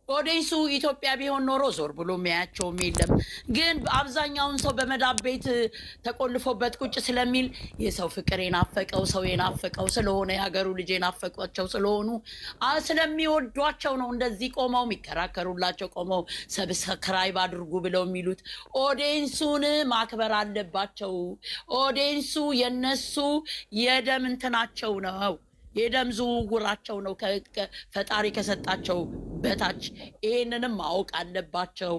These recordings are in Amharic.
ኦዲንሱ ኢትዮጵያ ቢሆን ኖሮ ዞር ብሎ የሚያያቸውም የለም። ግን አብዛኛውን ሰው በመዳብ ቤት ተቆልፎበት ቁጭ ስለሚል የሰው ፍቅር የናፈቀው ሰው የናፈቀው ስለሆነ የሀገሩ ልጅ የናፈቋቸው ስለሆኑ ስለሚወዷቸው ነው እንደዚህ ቆመው የሚከራከሩላቸው፣ ቆመው ሰብስክራይብ አድርጉ ብለው የሚሉት። ኦዲንሱን ማክበር አለባቸው። ኦዲንሱ የነሱ የደም እንትናቸው ነው፣ የደም ዝውውራቸው ነው ፈጣሪ ከሰጣቸው በታች። ይሄንንም ማወቅ አለባቸው።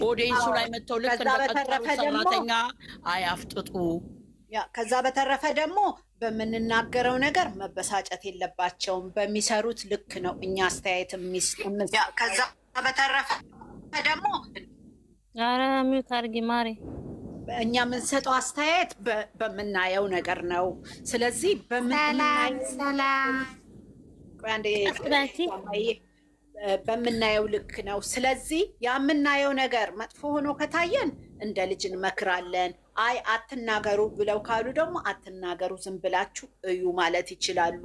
ኦዲንሱ ላይ መተው ልክ እንደቀጠሩ ሰራተኛ አያፍጥጡ። ከዛ በተረፈ ደግሞ በምንናገረው ነገር መበሳጨት የለባቸውም። በሚሰሩት ልክ ነው እኛ አስተያየት ከዛ በተረፈ ደግሞ ሚውት አድርጊ ማሪ። እኛ የምንሰጠው አስተያየት በምናየው ነገር ነው። ስለዚህ በምናየው ልክ ነው። ስለዚህ የምናየው ነገር መጥፎ ሆኖ ከታየን እንደ ልጅ እንመክራለን። አይ አትናገሩ ብለው ካሉ ደግሞ አትናገሩ፣ ዝም ብላችሁ እዩ ማለት ይችላሉ።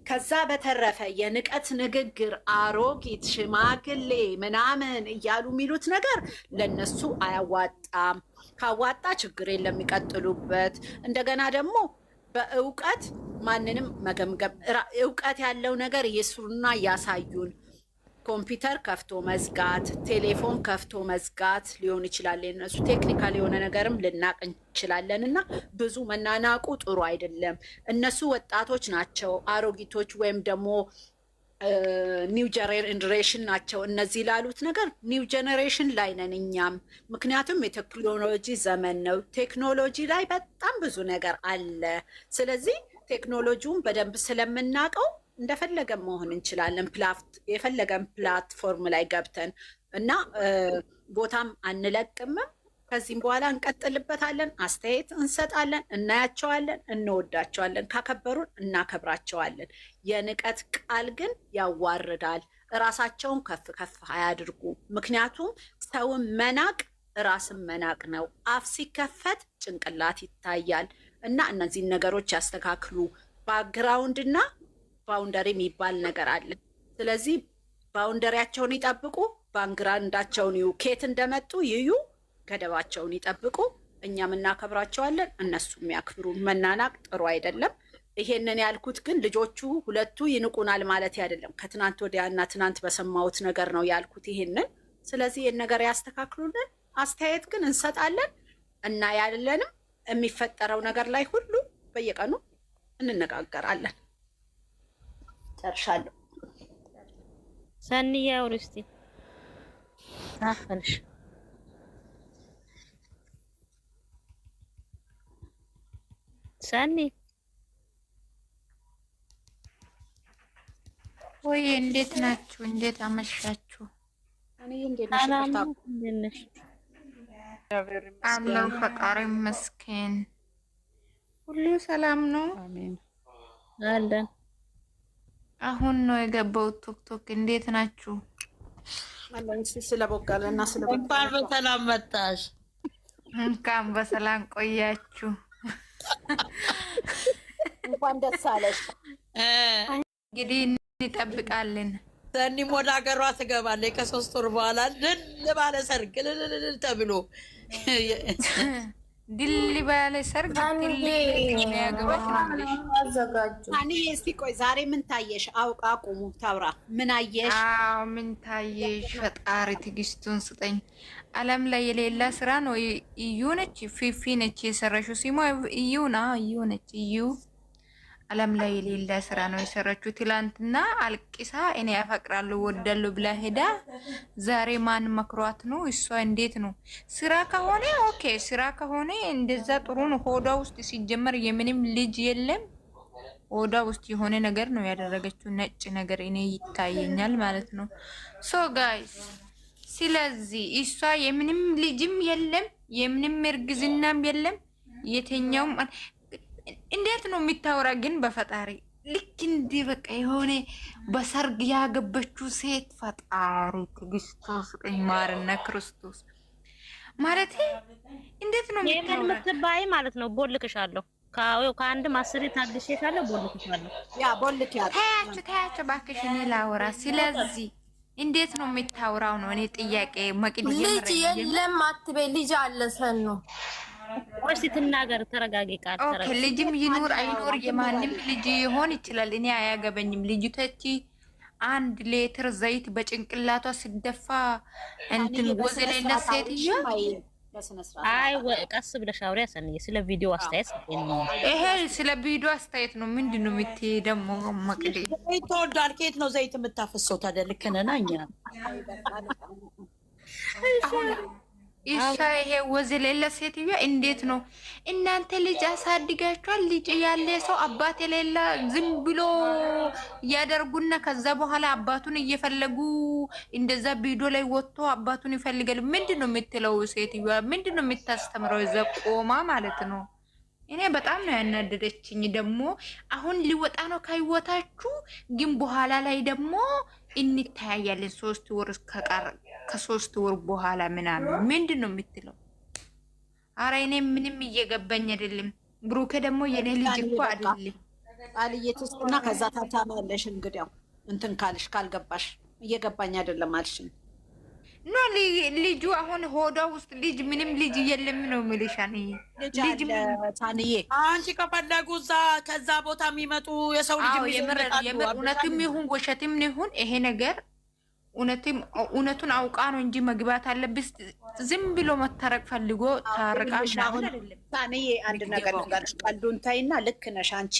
ከዛ በተረፈ የንቀት ንግግር፣ አሮጊት፣ ሽማግሌ ምናምን እያሉ የሚሉት ነገር ለነሱ አያዋጣም። ካዋጣ ችግር የለም የሚቀጥሉበት። እንደገና ደግሞ በእውቀት ማንንም መገምገም፣ እውቀት ያለው ነገር ይስሩና ያሳዩን። ኮምፒውተር ከፍቶ መዝጋት፣ ቴሌፎን ከፍቶ መዝጋት ሊሆን ይችላል። የነሱ ቴክኒካል የሆነ ነገርም ልናቅ እንችላለን። እና ብዙ መናናቁ ጥሩ አይደለም። እነሱ ወጣቶች ናቸው፣ አሮጊቶች ወይም ደግሞ ኒው ጀኔሬሽን ናቸው። እነዚህ ላሉት ነገር ኒው ጀኔሬሽን ላይ ነን እኛም። ምክንያቱም የቴክኖሎጂ ዘመን ነው። ቴክኖሎጂ ላይ በጣም ብዙ ነገር አለ። ስለዚህ ቴክኖሎጂውን በደንብ ስለምናውቀው እንደፈለገን መሆን እንችላለን። የፈለገን ፕላትፎርም ላይ ገብተን እና ቦታም አንለቅምም። ከዚህም በኋላ እንቀጥልበታለን። አስተያየት እንሰጣለን፣ እናያቸዋለን፣ እንወዳቸዋለን። ካከበሩን እናከብራቸዋለን። የንቀት ቃል ግን ያዋርዳል። እራሳቸውን ከፍ ከፍ አያድርጉ። ምክንያቱም ሰውን መናቅ ራስን መናቅ ነው። አፍ ሲከፈት ጭንቅላት ይታያል። እና እነዚህን ነገሮች ያስተካክሉ። ባክግራውንድ እና ባውንደሪ የሚባል ነገር አለ። ስለዚህ ባውንደሪያቸውን ይጠብቁ፣ ባክግራውንዳቸውን ይዩ፣ ኬት እንደመጡ ይዩ፣ ገደባቸውን ይጠብቁ። እኛም እናከብራቸዋለን፣ እነሱም ያክብሩ። መናናቅ ጥሩ አይደለም። ይሄንን ያልኩት ግን ልጆቹ ሁለቱ ይንቁናል ማለት አይደለም። ከትናንት ወዲያና ትናንት በሰማሁት ነገር ነው ያልኩት ይሄንን። ስለዚህ ይህን ነገር ያስተካክሉልን። አስተያየት ግን እንሰጣለን እና ያለንም የሚፈጠረው ነገር ላይ ሁሉ በየቀኑ እንነጋገራለን። ጨርሻለሁ። ሰኒያ ውርስቲ ታፈንሽ ሰኒ ወይ እንዴት ናችሁ? እንዴት አመሻችሁ? እኔ እንዴት ነሽ? አለው ፈጣሪ ይመስገን፣ ሁሉ ሰላም ነው። አሜን አለን። አሁን ነው የገባሁት ቶክቶክ። እንዴት ናችሁ? ስለቦጋለና እንኳን በሰላም መጣሽ። እንኳን በሰላም ቆያችሁ። እንኳን ደስ አለሽ። እንግዲህ እንጠብቃለን። ሰኒም ወደ ሀገሯ ትገባለች ከ3 ወር በኋላ ድል ባለ ሰርግ ተብሎ ድል ባለ ሰርግ ያገባች ነው አዘጋጁ። እስቲ ቆይ ዛሬ ምን ታየሽ? አቁሙ ታውራ። ምን አየሽ? ምን ታየሽ? ፈጣሪ ትዕግስቱን ስጠኝ። ዓለም ላይ የሌላ ስራ ነው። እዩ ነች፣ ፊፊ ነች የሰራችው። ሲሞ እዩ ና እዩ ነች። እዩ ዓለም ላይ የሌላ ስራ ነው የሰራችው። ትላንትና አልቂሳ እኔ ያፈቅራለሁ ወዳለሁ ብላ ሄዳ ዛሬ ማን መክሯት ነው? እሷ እንዴት ነው? ስራ ከሆነ ኦኬ፣ ስራ ከሆነ እንደዛ ጥሩ ነው። ሆዷ ውስጥ ሲጀመር የምንም ልጅ የለም። ሆዷ ውስጥ የሆነ ነገር ነው ያደረገችው፣ ነጭ ነገር እኔ ይታየኛል ማለት ነው። ሶ ጋይስ ስለዚህ እሷ የምንም ልጅም የለም፣ የምንም እርግዝናም የለም። የትኛውም እንዴት ነው የሚታወራ ግን በፈጣሪ ልክ እንዲ በቃ የሆነ በሰርግ ያገበችው ሴት ፈጣሪ ክርስቶስ ማርና ክርስቶስ ማለት እንዴት ነው የሚታወራ? የምን ምትባይ ማለት ነው። ቦልክሻለሁ ከአንድ ማስሪ ታግሼሻለሁ። ቦልክሻለሁ። ያ ቦልክ ያ ታያችሁ ባክሽ እኔ ላወራ። ስለዚህ እንዴት ነው የምታወራው ነው? እኔ ጥያቄ መቅዲ ልጅ የለም አትበይ። ልጅ አለ ሰኑ ወይስ ትናገር? ተረጋጊ ቃል ኦኬ። ልጅም ይኑር አይኑር የማንም ልጅ ይሆን ይችላል። እኔ አያገበኝም። ልጅቷ እቺ 1 ሊትር ዘይት በጭንቅላቷ ሲደፋ እንትን ወዘለለ ሴትዮ አይ ቀስ ብለሽ አውሪ። ሰንዬ ስለ ቪዲዮ አስተያየት ነው ይሄ ስለ ቪዲዮ አስተያየት ነው። ምንድነው የምትይ ደግሞ መቅዲ? ተወዳል። ከየት ነው ዘይት የምታፈሰው ታዲያ? ልክ ነን እኛ። ኢሻ ይሄ ወዝ የሌለ ሴትዮ እንዴት ነው እናንተ ልጅ አሳድጋችኋል? ልጅ ያለ ሰው አባት የሌለ ዝም ብሎ ያደርጉና ከዛ በኋላ አባቱን እየፈለጉ እንደዛ ቪዲዮ ላይ ወጥቶ አባቱን ይፈልጋል። ምንድነው የምትለው ሴትዮ? ምንድነው የምታስተምረው? እዛ ቆማ ማለት ነው። እኔ በጣም ነው ያናደደችኝ። ደግሞ አሁን ሊወጣ ነው ከህይወታችሁ፣ ግን በኋላ ላይ ደግሞ እንታያያለን 3 ወር ከ3 ወር በኋላ ምናምን ምንድን ነው የምትለው? አረ እኔ ምንም እየገባኝ አይደለም። ብሩኬ ደግሞ የኔ ልጅ እኮ አይደለም አልየተስና ከዛ ታታማለሽ። እንግዲያው እንትን ካልሽ ካልገባሽ እየገባኝ አይደለም አልሽኝ። ኖ ልጁ አሁን ሆዷ ውስጥ ልጅ ምንም ልጅ የለም ነው የሚልሻን። ልጅ ታንዬ አንቺ ከፈለጉ ከዛ ቦታ የሚመጡ የሰው ልጅ የምር እውነትም ይሁን ውሸትም ይሁን ይሄ ነገር እውነቱን አውቃ ነው እንጂ መግባት አለብስ። ዝም ብሎ መታረቅ ፈልጎ ታረቃ ምናምን አይደለም። ታንዬ አንድ ነገር ልንገርሽ፣ ቀልዱን ተይና ልክ ነሽ አንቺ።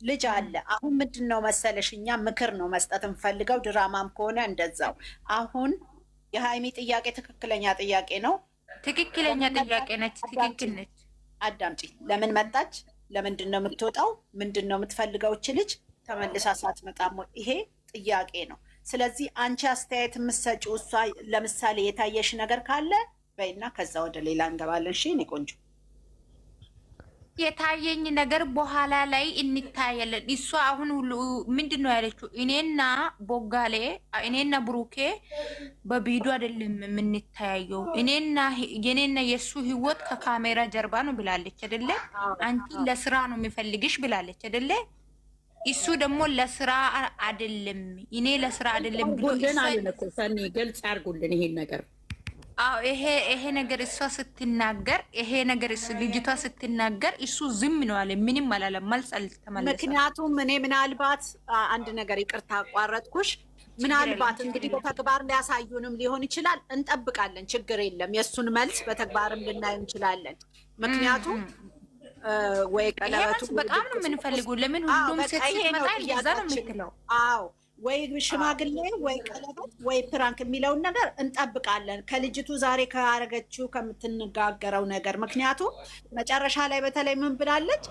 ልጅ አለ አሁን ምንድን ነው መሰለሽ፣ እኛ ምክር ነው መስጠት እንፈልገው፣ ድራማም ከሆነ እንደዛው። አሁን የሃይሚ ጥያቄ ትክክለኛ ጥያቄ ነው። ትክክለኛ ጥያቄ ነች። ትክክል ነች። አዳምጪ። ለምን መጣች? ለምንድን ነው የምትወጣው? ምንድን ነው የምትፈልገው? እች ልጅ ተመልሳ ሳትመጣም ይሄ ጥያቄ ነው። ስለዚህ አንቺ አስተያየት የምትሰጪው እሷ ለምሳሌ የታየሽ ነገር ካለ በይና ከዛ ወደ ሌላ እንገባለን። እሺ እኔ ቆንጆ የታየኝ ነገር በኋላ ላይ እንታያለን። እሷ አሁን ሁሉ ምንድን ነው ያለችው? እኔና ቦጋሌ እኔና ብሩኬ በቪዲዮ አይደለም የምንታያየው፣ የኔና የእሱ ህይወት ከካሜራ ጀርባ ነው ብላለች አይደለ? አንቺ ለስራ ነው የሚፈልግሽ ብላለች አይደለ? እሱ ደግሞ ለስራ አይደለም፣ እኔ ለስራ አይደለም ብሎ ሰኒ ገልጽ ያርጉልን ይሄን ነገር። አዎ ይሄ ነገር እሷ ስትናገር ይሄ ነገር ልጅቷ ስትናገር እሱ ዝም ነው አለ። ምንም አላለም፣ መልስ አልተመለሰም። ምክንያቱም እኔ ምናልባት አንድ ነገር ይቅርታ አቋረጥኩሽ። ምናልባት እንግዲህ በተግባር ሊያሳዩንም ሊሆን ይችላል፣ እንጠብቃለን። ችግር የለም። የእሱን መልስ በተግባርም ልናየው እንችላለን። ምክንያቱም ወይ ቀለበቱ በጣም ነው የምንፈልገው። ለምን ሁሉም ሴት ሲመጣ እንደዛ ነው የምትለው? አዎ ወይ ሽማግሌ ወይ ቀለበት ወይ ፕራንክ የሚለውን ነገር እንጠብቃለን ከልጅቱ ዛሬ ካረገችው ከምትነጋገረው ነገር። ምክንያቱም መጨረሻ ላይ በተለይ ምን ብላለች?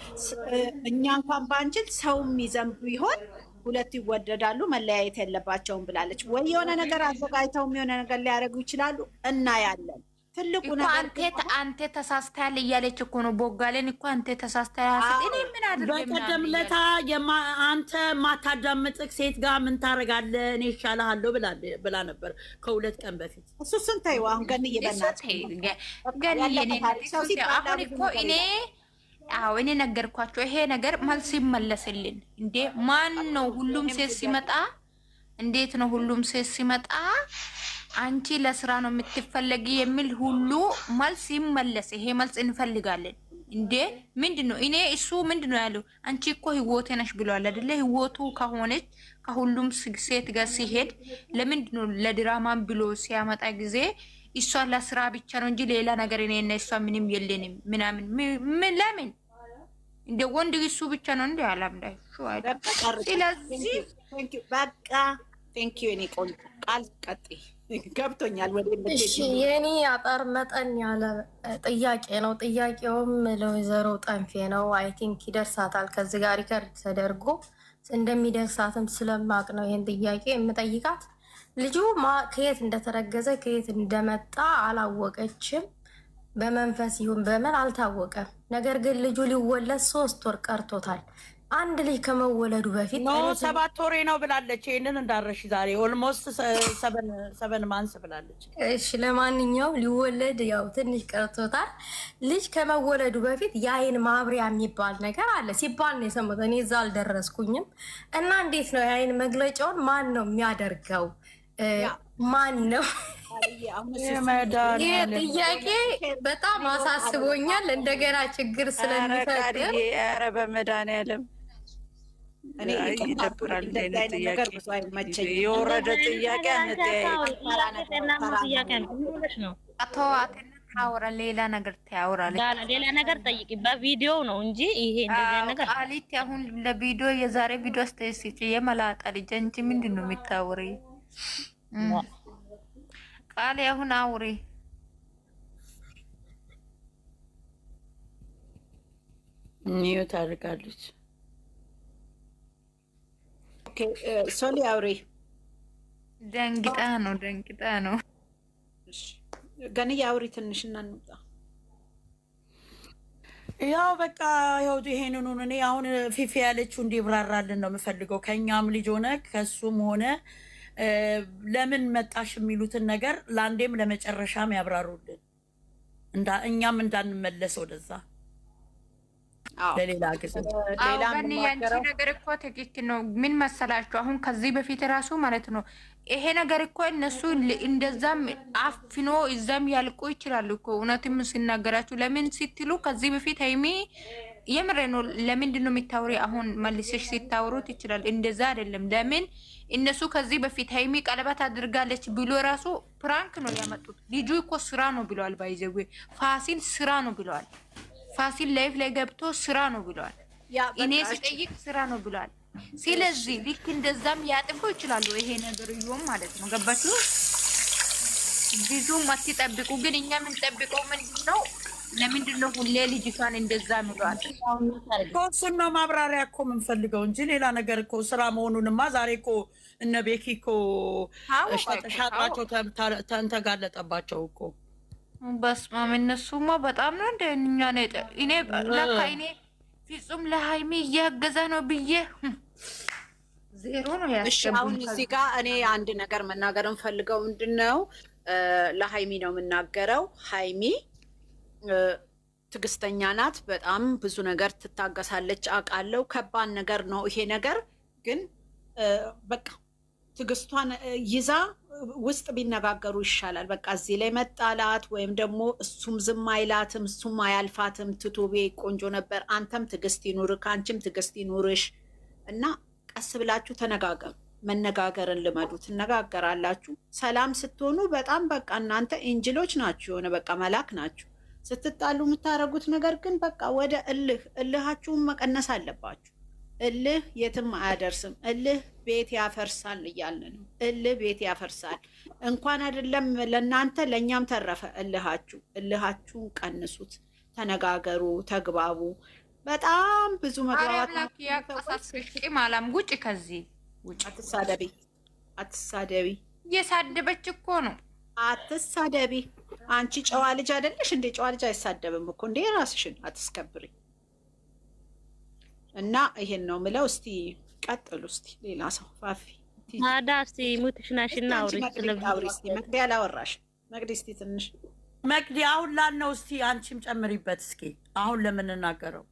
እኛ እንኳን ባንችል ሰውም ይዘንብ ቢሆን ሁለቱ ይወደዳሉ፣ መለያየት የለባቸውም ብላለች። ወይ የሆነ ነገር አዘጋጅተውም የሆነ ነገር ሊያደርጉ ይችላሉ፣ እናያለን። ትልቁ ነገር አንተ ተሳስተሃል እያለች እኮ ነው። ቦጋሌን እኮ አንተ ተሳስተሃል። እኔ ምን አድርገህ በቀደም ለታ አንተ ማታዳምጥክ ሴት ጋር ምን ታረጋለህ? እኔ ይሻልሃለሁ ብላ ነበር ከ2 ቀን በፊት። እሱ ስንት ይው አሁን ገንዬ በእናትህ አሁን እኮ እኔ ነገርኳቸው። ይሄ ነገር መልስ ይመለስልን እንዴ? ማን ነው ሁሉም ሴት ሲመጣ እንዴት ነው ሁሉም ሴት ሲመጣ አንቺ ለስራ ነው የምትፈለጊ የሚል ሁሉ መልስ ይመለስ። ይሄ መልስ እንፈልጋለን እንዴ? ምንድነው? እኔ እሱ ምንድነው ያለው? አንቺ እኮ ህይወቴ ነሽ ብሏል አይደለ? ህይወቱ ከሆነች ከሁሉም ሴት ጋር ሲሄድ ለምንድነው ለድራማም ብሎ ሲያመጣ ጊዜ እሷ ለስራ ብቻ ነው እንጂ ሌላ ነገር እኔ እና እሷ ምንም የለንም ምናምን ለምን እንደ ወንድ እሱ ብቻ ነው እንዴ? አላምዳይ ስለዚህ በቃ ቴንኪዩ እኔ ቆንጆ ቃል ቀጥይ ገብቶኛል። እሺ የኔ አጠር መጠን ያለ ጥያቄ ነው። ጥያቄውም ለወይዘሮ ጠንፌ ነው። አይ ቲንክ ይደርሳታል። ከዚህ ጋር ሪከርድ ተደርጎ እንደሚደርሳትም ስለማቅ ነው ይሄን ጥያቄ የምጠይቃት። ልጁ ከየት እንደተረገዘ ከየት እንደመጣ አላወቀችም። በመንፈስ ይሁን በምን አልታወቀም። ነገር ግን ልጁ ሊወለድ 3 ወር ቀርቶታል። አንድ ልጅ ከመወለዱ በፊት 7 ወሬ ነው ብላለች። ይሄንን እንዳረሽ ዛሬ ኦልሞስት 7 ማንስ ብላለች። እሺ ለማንኛውም ሊወለድ ያው ትንሽ ቀርቶታል። ልጅ ከመወለዱ በፊት የአይን ማብሪያ የሚባል ነገር አለ ሲባል ነው የሰማሁት። እኔ እዛ አልደረስኩኝም። እና እንዴት ነው የአይን መግለጫውን ማን ነው የሚያደርገው? ማን ነው? ይህ ጥያቄ በጣም አሳስቦኛል። እንደገና ችግር ስለሚፈጥር ኧረ በመድኃኒዓለም እኔ ይደብራል። ነገር ብዙ አይመቸኝም። የወረደ ጥያቄ ታወራ ሌላ ነገር ታወራለች። ሌላ ነገር ጠይቂ። በቪዲዮ ነው እንጂ ይሄ እንደዚህ ነገር ቃሊቲ አሁን ለቪዲዮ የዛሬ ቪዲዮ አስተያየት የመላጣ ልጅ እንጂ ምንድን ነው የምታወሪ? ቃሌ አሁን አውሪ። ኒው ታርጋለች። ኦኬ ሶሊ አውሪ። ደንግጣ ነው። ገን ያውሪ ትንሽ እና እንውጣ። ያው በቃ ያው ይሄንን እኔ አሁን ፊፊ ያለችው እንዲብራራልን ነው የምፈልገው። ከኛም ልጅ ሆነ ከሱም ሆነ ለምን መጣሽ የሚሉትን ነገር ለአንዴም ለመጨረሻም ያብራሩልን፣ እኛም እንዳንመለስ ወደዛ ለሌላ ጊዜ። ያንቺ ነገር እኮ ትክክል ነው። ምን መሰላችሁ አሁን ከዚህ በፊት ራሱ ማለት ነው ይሄ ነገር እኮ እነሱ እንደዛም አፍኖ እዛም ያልቁ ይችላሉ እኮ እውነትም ሲናገራችሁ። ለምን ስትሉ ከዚህ በፊት ሀይሚ የምሬ ነው። ለምንድን ነው የሚታወሪ? አሁን መልሰሽ ሲታወሩት ይችላል። እንደዛ አይደለም። ለምን እነሱ ከዚህ በፊት ሀይሚ ቀለበት አድርጋለች ብሎ ራሱ ፕራንክ ነው ያመጡት። ልጁ እኮ ስራ ነው ብለዋል። ባይዘዌ ፋሲል ስራ ነው ብለዋል። ፋሲል ላይፍ ላይ ገብቶ ስራ ነው ብለዋል። እኔ ስጠይቅ ስራ ነው ብለዋል። ስለዚህ ልክ እንደዛም ያጥፉ ይችላሉ። ይሄ ነገር ይሁን ማለት ነው። ገባችሁ? ብዙም አትጠብቁ። ግን እኛ የምንጠብቀው ምንድን ነው? ለምንድን ነው ሁሌ ልጅቷን እንደዛ ምሏል? እሱን ነው ማብራሪያ እኮ የምንፈልገው እንጂ ሌላ ነገር እኮ ስራ መሆኑንማ ዛሬ እኮ እነ ቤኪ እኮ ሻጥራቸው ተንተጋለጠባቸው እኮ። በስመ አብ እነሱማ በጣም ነው እንደ እኛ እኔ ለካ እኔ ፍጹም ለሃይሚ እያገዛ ነው ብዬ ዜሮ ነው ያስገቡኝ። አሁን እዚህ ጋር እኔ አንድ ነገር መናገር እንፈልገው ምንድን ነው ለሃይሚ ነው የምናገረው። ሃይሚ ትዕግስተኛ ናት። በጣም ብዙ ነገር ትታገሳለች። አውቃለሁ ከባድ ነገር ነው ይሄ ነገር። ግን በቃ ትዕግስቷን ይዛ ውስጥ ቢነጋገሩ ይሻላል። በቃ እዚህ ላይ መጣላት ወይም ደግሞ እሱም ዝም አይላትም እሱም አያልፋትም። ትቶቤ ቆንጆ ነበር። አንተም ትዕግስት ይኑርህ፣ ከአንቺም ትዕግስት ይኑርሽ እና ቀስ ብላችሁ ተነጋገሩ። መነጋገርን ልመዱ። ትነጋገራላችሁ። ሰላም ስትሆኑ በጣም በቃ እናንተ ኤንጅሎች ናችሁ። የሆነ በቃ መላክ ናችሁ። ስትጣሉ የምታደርጉት ነገር ግን በቃ ወደ እልሃችሁን መቀነስ አለባችሁ። እልህ የትም አያደርስም። እልህ ቤት ያፈርሳል እያልን ነው። እልህ ቤት ያፈርሳል። እንኳን አይደለም ለእናንተ ለእኛም ተረፈ። እልሃችሁን ቀንሱት። ተነጋገሩ፣ ተግባቡ። በጣም ብዙ መግባባት ማላም ውጭ ከዚህ ውጭ አትሳደቢ። እየሳደበች እኮ ነው። አትሳደቢ። አንቺ ጨዋ ልጅ አይደለሽ እንዴ? ጨዋ ልጅ አይሳደብም እኮ እንዴ። ራስሽን አትስከብሪ። እና ይሄን ነው ምለው። እስቲ ቀጥሉ። እስቲ ሌላ ሰው ፋፊ ማዳ እስቲ ሙትሽናሽና አውሪ። እስቲ መቅዲ አላወራሽ። መቅዲ እስቲ ትንሽ መቅዲ አሁን ላልነው እስቲ አንቺም ጨምሪበት እስኪ አሁን ለምንናገረው።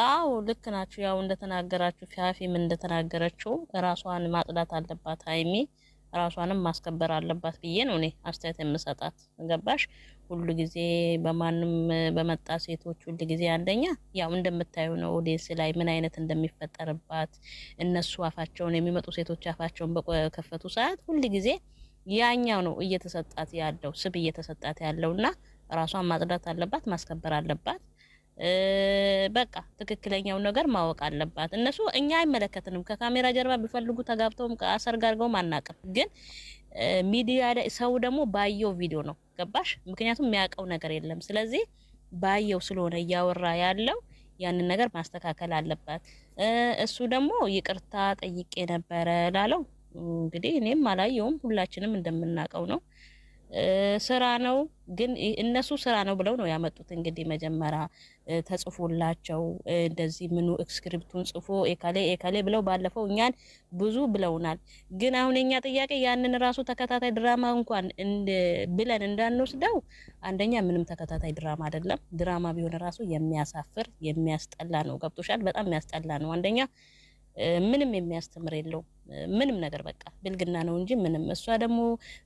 አዎ ልክ ናችሁ። ያው እንደተናገራችሁ ፊያፊም እንደተናገረችው ራሷን ማጽዳት አለባት ሃይሚ፣ ራሷንም ማስከበር አለባት ብዬ ነው እኔ አስተያየት የምሰጣት። ገባሽ? ሁሉ ጊዜ በማንም በመጣ ሴቶች ሁሉ ጊዜ አንደኛ ያው እንደምታዩ ነው ኦዲየንስ ላይ ምን አይነት እንደሚፈጠርባት። እነሱ አፋቸውን የሚመጡ ሴቶች አፋቸውን በከፈቱ ሰዓት ሁሉ ጊዜ ያኛው ነው እየተሰጣት ያለው ስብ እየተሰጣት ያለውና ራሷን ማጽዳት አለባት፣ ማስከበር አለባት። በቃ ትክክለኛው ነገር ማወቅ አለባት። እነሱ እኛ አይመለከትንም። ከካሜራ ጀርባ ቢፈልጉ ተጋብተውም አሰርጋርገውም አናውቅም። ግን ሚዲያ ላይ ሰው ደግሞ ባየው ቪዲዮ ነው። ገባሽ? ምክንያቱም የሚያውቀው ነገር የለም። ስለዚህ ባየው ስለሆነ እያወራ ያለው ያንን ነገር ማስተካከል አለባት። እሱ ደግሞ ይቅርታ ጠይቄ ነበረ ላለው እንግዲህ እኔም አላየውም፣ ሁላችንም እንደምናውቀው ነው። ስራ ነው ግን እነሱ ስራ ነው ብለው ነው ያመጡት። እንግዲህ መጀመሪያ ተጽፎላቸው እንደዚህ ምኑ ስክሪፕቱን ጽፎ ኤካሌ ብለው ባለፈው እኛን ብዙ ብለውናል። ግን አሁን የኛ ጥያቄ ያንን ራሱ ተከታታይ ድራማ እንኳን ብለን እንዳንወስደው፣ አንደኛ ምንም ተከታታይ ድራማ አይደለም። ድራማ ቢሆን ራሱ የሚያሳፍር የሚያስጠላ ነው። ገብቶሻል? በጣም የሚያስጠላ ነው። አንደኛ ምንም የሚያስተምር የለውም። ምንም ነገር በቃ ብልግና ነው እንጂ ምንም። እሷ ደግሞ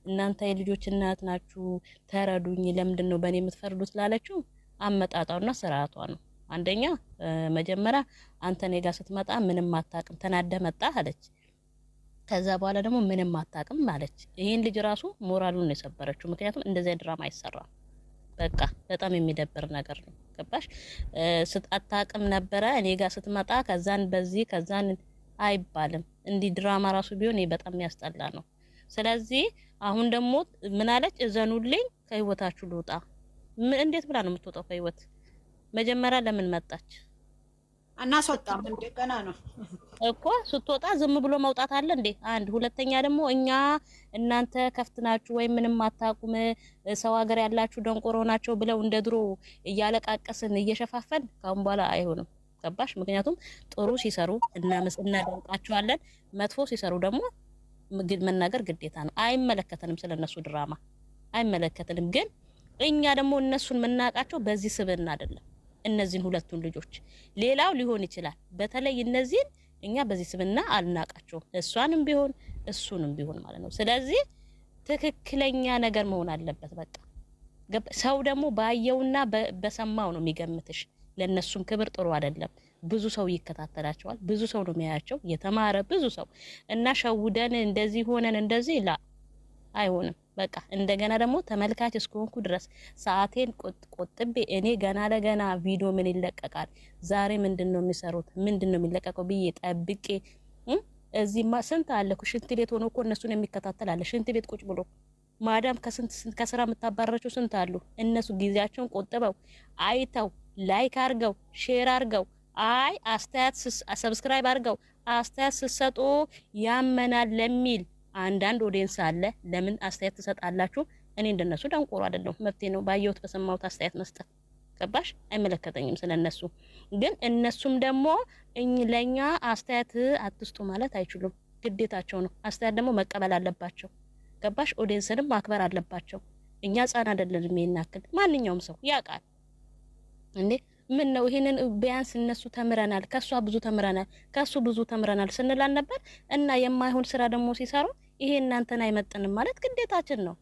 እናንተ የልጆች እናት ናችሁ ተረዱኝ፣ ለምንድን ነው በእኔ የምትፈርዱት ላለችው አመጣጣውና ስርዓቷ ነው። አንደኛ መጀመሪያ አንተ እኔ ጋር ስትመጣ ምንም አታውቅም ተናደህ መጣህ አለች። ከዛ በኋላ ደግሞ ምንም አታውቅም አለች። ይሄን ልጅ ራሱ ሞራሉን ነው የሰበረችው። ምክንያቱም እንደዚያ ድራማ አይሰራም። በቃ በጣም የሚደብር ነገር ነው። ገባሽ? አታውቅም ነበረ እኔ ጋር ስትመጣ ከዛን በዚህ ከዛን አይባልም። እንዲህ ድራማ ራሱ ቢሆን በጣም የሚያስጠላ ነው። ስለዚህ አሁን ደግሞ ምን አለች? እዘኑልኝ ከህይወታችሁ ልውጣ። እንዴት ብላ ነው የምትወጣው ከህይወት? መጀመሪያ ለምን መጣች? አናስወጣም እንደገና ነው እኮ ስትወጣ ዝም ብሎ መውጣት አለ እንዴ? አንድ ሁለተኛ ደግሞ እኛ እናንተ ከፍትናችሁ ወይ ምንም አታቁም ሰው ሀገር ያላችሁ ደንቆሮ ናቸው ብለው እንደ ድሮ እያለቃቀስን እየሸፋፈን ካሁን በኋላ አይሆንም። ገባሽ? ምክንያቱም ጥሩ ሲሰሩ እናደንቃቸዋለን፣ መጥፎ ሲሰሩ ደግሞ መናገር ግዴታ ነው። አይመለከተንም፣ ስለነሱ ድራማ አይመለከተንም። ግን እኛ ደግሞ እነሱን የምናውቃቸው በዚህ ስብዕና አይደለም። እነዚህን ሁለቱን ልጆች ሌላው ሊሆን ይችላል፣ በተለይ እነዚህን እኛ በዚህ ስብዕና አልናቃቸውም። እሷንም ቢሆን እሱንም ቢሆን ማለት ነው። ስለዚህ ትክክለኛ ነገር መሆን አለበት። በቃ ሰው ደግሞ ባየውና በሰማው ነው የሚገምትሽ። ለነሱም ክብር ጥሩ አይደለም። ብዙ ሰው ይከታተላቸዋል፣ ብዙ ሰው ነው የሚያያቸው፣ የተማረ ብዙ ሰው እና ሸውደን እንደዚህ ሆነን እንደዚህ አይሆንም። በቃ እንደገና ደግሞ ተመልካች እስከሆንኩ ድረስ ሰዓቴን ቆጥቤ እኔ ገና ለገና ቪዲዮ ምን ይለቀቃል ዛሬ ምንድነው የሚሰሩት ምንድነው የሚለቀቀው ብዬ ጠብቄ እዚህማ ስንት አለ እኮ ሽንት ቤት ሆኖ እኮ እነሱን የሚከታተል አለ። ሽንት ቤት ቁጭ ብሎ ማዳም ከስራ የምታባረራቸው ስንት አሉ። እነሱ ጊዜያቸውን ቆጥበው አይተው ላይክ አርገው ሼር አርገው አስተያየት ሰብስክራይብ አርገው አስተያየት ሲሰጡ ያመናል ለሚል አንዳንድ ኦዲየንስ አለ። ለምን አስተያየት ትሰጣላችሁ? እኔ እንደነሱ ደንቆሮ አይደለም፣ መብቴ ነው ባየሁት በሰማሁት አስተያየት መስጠት። ገባሽ? አይመለከተኝም ስለነሱ። ግን እነሱም ደግሞ ለኛ አስተያየት አትስጡ ማለት አይችሉም፣ ግዴታቸው ነው። አስተያየት ደግሞ መቀበል አለባቸው። ገባሽ? ኦዲየንስንም ማክበር አለባቸው። እኛ ህጻን አይደለንም። የሚናክል ማንኛውም ሰው ያውቃል እንዴ። ምን ነው ይሄንን ቢያንስ እነሱ ተምረናል፣ ከሷ ብዙ ተምረናል፣ ከሱ ብዙ ተምረናል ስንላል ነበር። እና የማይሆን ስራ ደግሞ ሲሰሩ ይሄ እናንተን አይመጥንም ማለት ግዴታችን ነው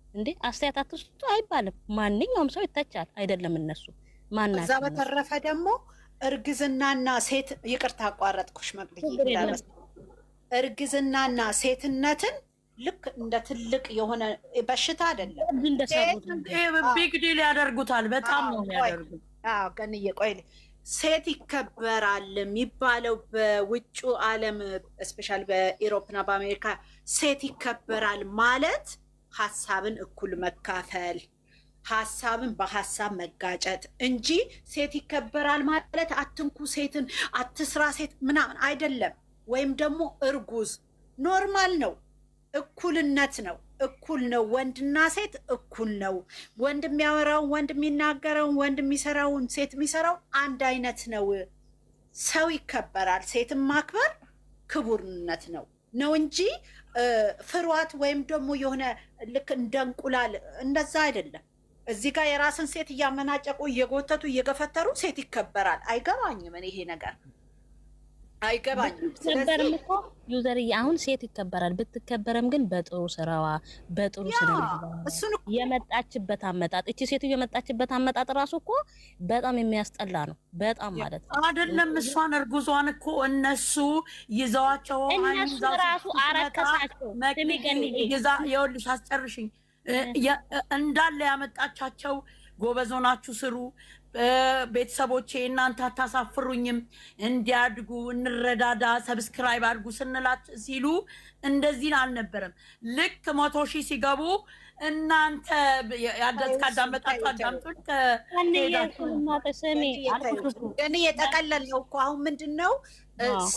እንዴ። አስተያየት አትስጡ አይባልም። ማንኛውም ሰው ይተቻል አይደለም እነሱ ማናቸው። እዛ በተረፈ ደግሞ እርግዝናና ሴት ይቅርታ አቋረጥኩሽ መቅድዬ፣ እርግዝናና ሴትነትን ልክ እንደ ትልቅ የሆነ በሽታ አይደለም። ቢግ ዲል ያደርጉታል። በጣም ነው የሚያደርጉት። አዎ ገንዬ ቆይ፣ ሴት ይከበራል የሚባለው በውጩ ዓለም ስፔሻል በኢሮፕና በአሜሪካ ሴት ይከበራል ማለት ሀሳብን እኩል መካፈል፣ ሀሳብን በሀሳብ መጋጨት እንጂ ሴት ይከበራል ማለት አትንኩ ሴትን፣ አትስራ ሴት ምናምን አይደለም። ወይም ደግሞ እርጉዝ ኖርማል ነው፣ እኩልነት ነው፣ እኩል ነው። ወንድና ሴት እኩል ነው። ወንድ የሚያወራውን ወንድ የሚናገረውን ወንድ የሚሰራውን ሴት የሚሰራው አንድ አይነት ነው። ሰው ይከበራል። ሴትን ማክበር ክቡርነት ነው እንጂ ፍሯት ወይም ደግሞ የሆነ ልክ እንደ እንቁላል እንደዛ አይደለም። እዚህ ጋር የራስን ሴት እያመናጨቁ እየጎተቱ እየገፈተሩ ሴት ይከበራል። አይገባኝም እኔ ይሄ ነገር አይገባኝም። ስለዚህ እኮ ዩዘርዬ አሁን ሴት ይከበራል። ብትከበረም ግን በጥሩ ስራዋ በጥሩ ስራ የመጣችበት አመጣጥ እቺ ሴት የመጣችበት አመጣጥ ራሱ እኮ በጣም የሚያስጠላ ነው። በጣም ማለት ነው አይደለም። እሷን እርጉዟን እኮ እነሱ ይዘዋቸው እነሱ ራሱ አረከሳቸው። ይኸውልሽ አስጨርሽኝ እንዳለ ያመጣቻቸው ጎበዝ ሆናችሁ ስሩ ቤተሰቦቼ እናንተ አታሳፍሩኝም፣ እንዲያድጉ እንረዳዳ፣ ሰብስክራይብ አድርጉ ስንላት ሲሉ እንደዚህ አልነበረም። ልክ 100,000 ሲገቡ እናንተ ካዳመጣችሁ አዳምጡን። እኔ የጠቀለልነው እኮ አሁን ምንድን ነው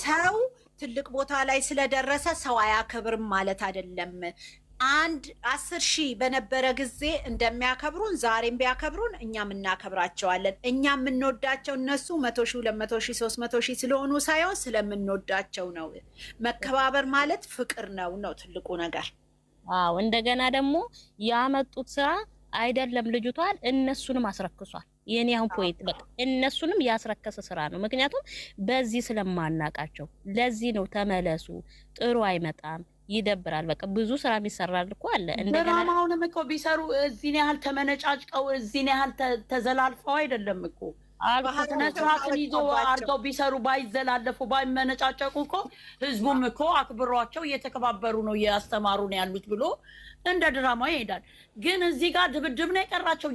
ሰው ትልቅ ቦታ ላይ ስለደረሰ ሰው አያከብርም ማለት አይደለም። 10,000 በነበረ ጊዜ እንደሚያከብሩን ዛሬም ቢያከብሩን እኛም እናከብራቸዋለን። እኛ የምንወዳቸው እነሱ 100,000 200,000 300,000 ስለሆኑ ሳይሆን ስለምንወዳቸው ነው። መከባበር ማለት ፍቅር ነው ትልቁ ነገር። እንደገና ደግሞ ያመጡት ስራ አይደለም ልጅቷን እነሱንም አስረክሷል። የኔ አሁን ፖይንት በቃ እነሱንም ያስረከሰ ስራ ነው። ምክንያቱም በዚህ ስለማናቃቸው ለዚህ ነው ተመለሱ። ጥሩ አይመጣም፣ ይደብራል። በቃ ብዙ ስራ የሚሰራል እኮ አለ። እንደገና ድራማውንም እኮ ቢሰሩ እዚህን ያህል ተመነጫጭቀው እዚህን ያህል ተዘላልፈው አይደለም እኮ ስነ ስርዓትን ይዞ አድርገው ቢሰሩ ባይዘላለፉ ባይመነጫጨቁ እኮ ህዝቡም እኮ አክብሯቸው እየተከባበሩ ነው እያስተማሩ ነው ያሉት ብሎ እንደ ድራማ ይሄዳል። ግን እዚህ ጋር ድብድብ ነው የቀራቸው።